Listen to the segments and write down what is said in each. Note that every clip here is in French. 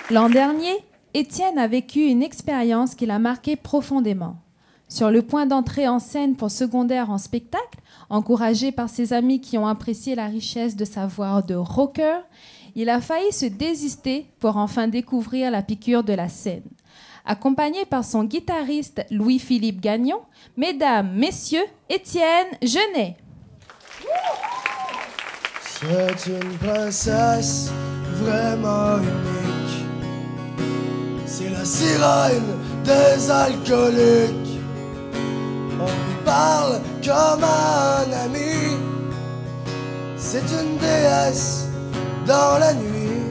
L'an dernier, Étienne a vécu une expérience qui l'a marqué profondément. Sur le point d'entrer en scène pour secondaire en spectacle, encouragé par ses amis qui ont apprécié la richesse de sa voix de rocker, il a failli se désister pour enfin découvrir la piqûre de la scène. Accompagné par son guitariste Louis-Philippe Gagnon, mesdames, messieurs, Étienne Genet. C'est une princesse vraiment unique. C'est la sirène des alcooliques. On lui parle comme à un ami. C'est une déesse dans la nuit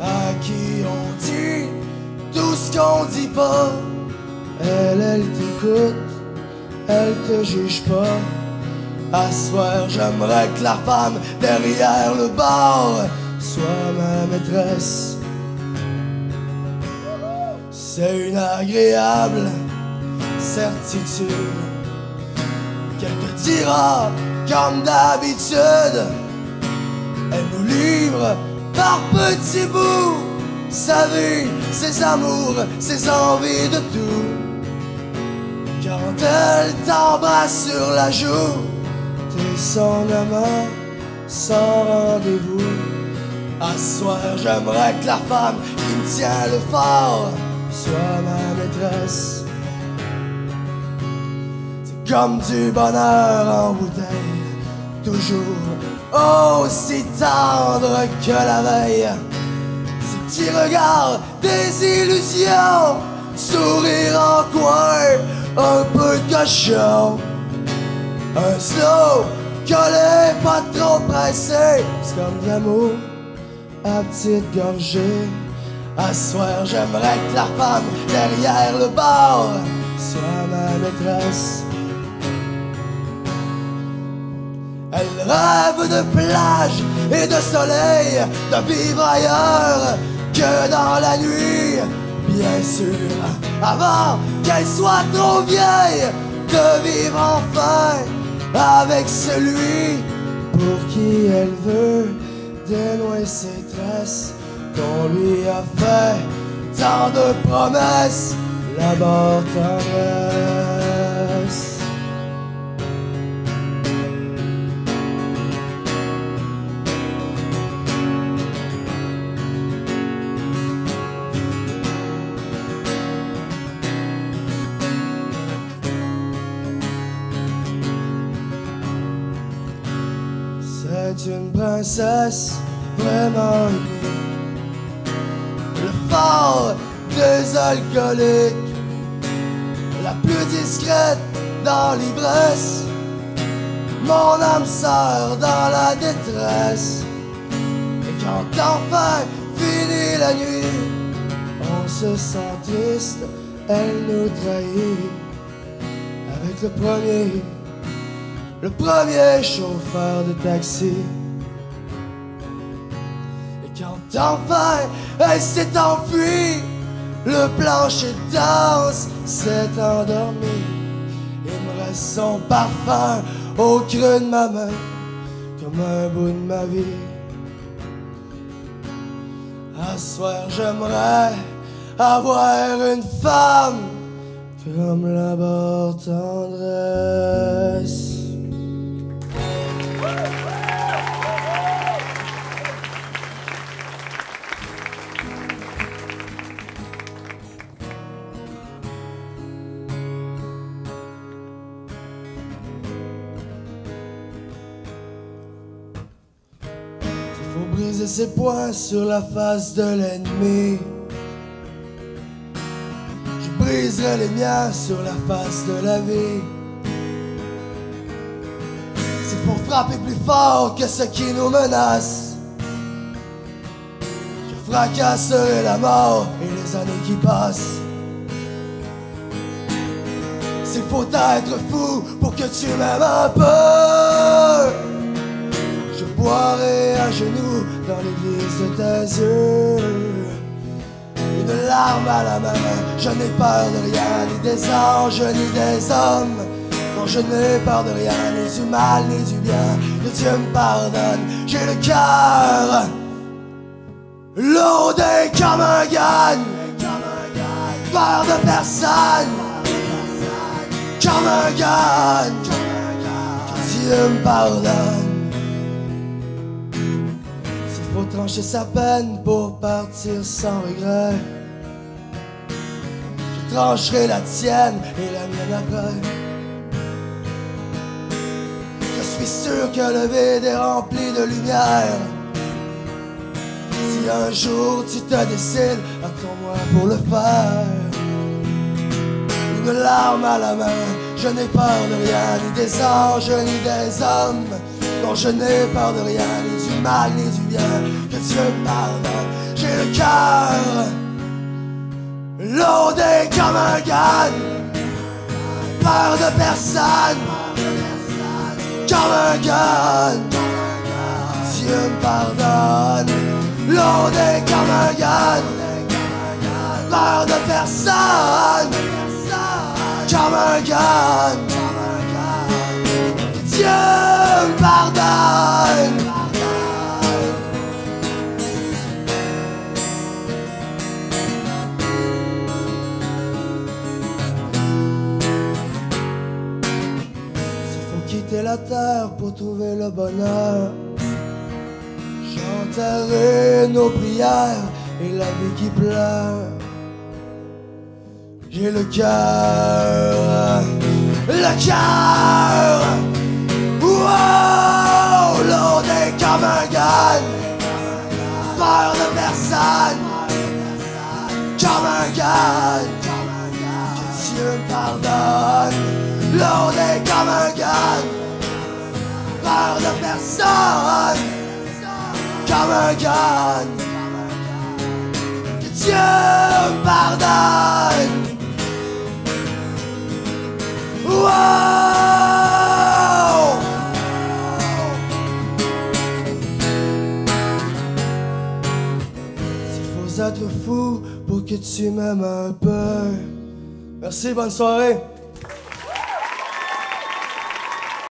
à qui on dit tout ce qu'on dit pas. Elle t'écoute, elle te juge pas. À soir, j'aimerais que la femme derrière le bar soit ma maîtresse. C'est une agréable certitude qu'elle te dira comme d'habitude. Elle nous livre par petits bouts sa vie, ses amours, ses envies de tout. Quand elle t'embrasse sur la joue, t'es son amant, sans rendez-vous. À soir, j'aimerais que la femme qui me tient le fort soit ma maîtresse. C'est comme du bonheur en bouteille, toujours aussi tendre que la veille. Ces petits regards, des illusions, sourire en coin, un peu de cochon. Un slow, collé, pas trop pressé. C'est comme de l'amour à petite gorgée. À soir, j'aimerais que la femme derrière le bar soit ma maîtresse. Elle rêve de plage et de soleil, de vivre ailleurs que dans la nuit. Bien sûr, avant qu'elle soit trop vieille, de vivre enfin avec celui pour qui elle veut dénouer ses tresses. Qu'on lui a fait tant de promesses, la tendresse. C'est une princesse vraiment unique. Le phare des alcooliques, la plus discrète dans l'ivresse, mon âme sœur dans la détresse. Et quand enfin finit la nuit, on se sent triste, elle nous trahit. Avec le premier chauffeur de taxi. Et quand enfin elle s'est enfuie, le plancher de danse s'est endormi. Il me reste son parfum au creux de ma main, comme un bout de ma vie. À soir, j'aimerais avoir une femme comme la bonne tendresse. Briser ses poings sur la face de l'ennemi. Je briserai les miens sur la face de la vie. C'est pour frapper plus fort que ce qui nous menace. Je fracasserai la mort et les années qui passent. S'il faut être fou pour que tu m'aimes un peu, je boirai à genoux dans l'église de tes yeux. Une larme à la main, je n'ai peur de rien, ni des anges, ni des hommes. Non, je n'ai peur de rien, ni du mal, ni du bien. Que Dieu me pardonne, j'ai le cœur lourd loadé comme un gun, peur de personne, comme un gun, que Dieu me pardonne. S'il faut trancher sa peine pour partir sans regret, je trancherai la tienne et la mienne après. Je suis sûr que le vide est rempli de lumière. Si un jour tu te décides, attends-moi pour le faire. Une larme à la main, je n'ai peur de rien, ni des anges, ni des hommes. Non, je n'ai peur de rien, ni du mal, ni du bien. Que Dieu me pardonne. J'ai le cœur loadé comme un gun, peur de personne, comme un gun. Dieu me pardonne. Loadé comme un gun, peur de personne, comme un gun. Dieu me pardonne. S'il faut quitter la terre pour trouver le bonheur, j'enterrerai nos prières et la vie qui pleure. J'ai le cœur, wow, loadé comme un gun, peur de personne, comme un gun. Que Dieu me pardonne. Loadé comme un gun, peur de personne, comme un gun. Que Dieu me pardonne. Wow! S'il faut être fou pour que tu m'aimes un peu. Merci, bonne soirée.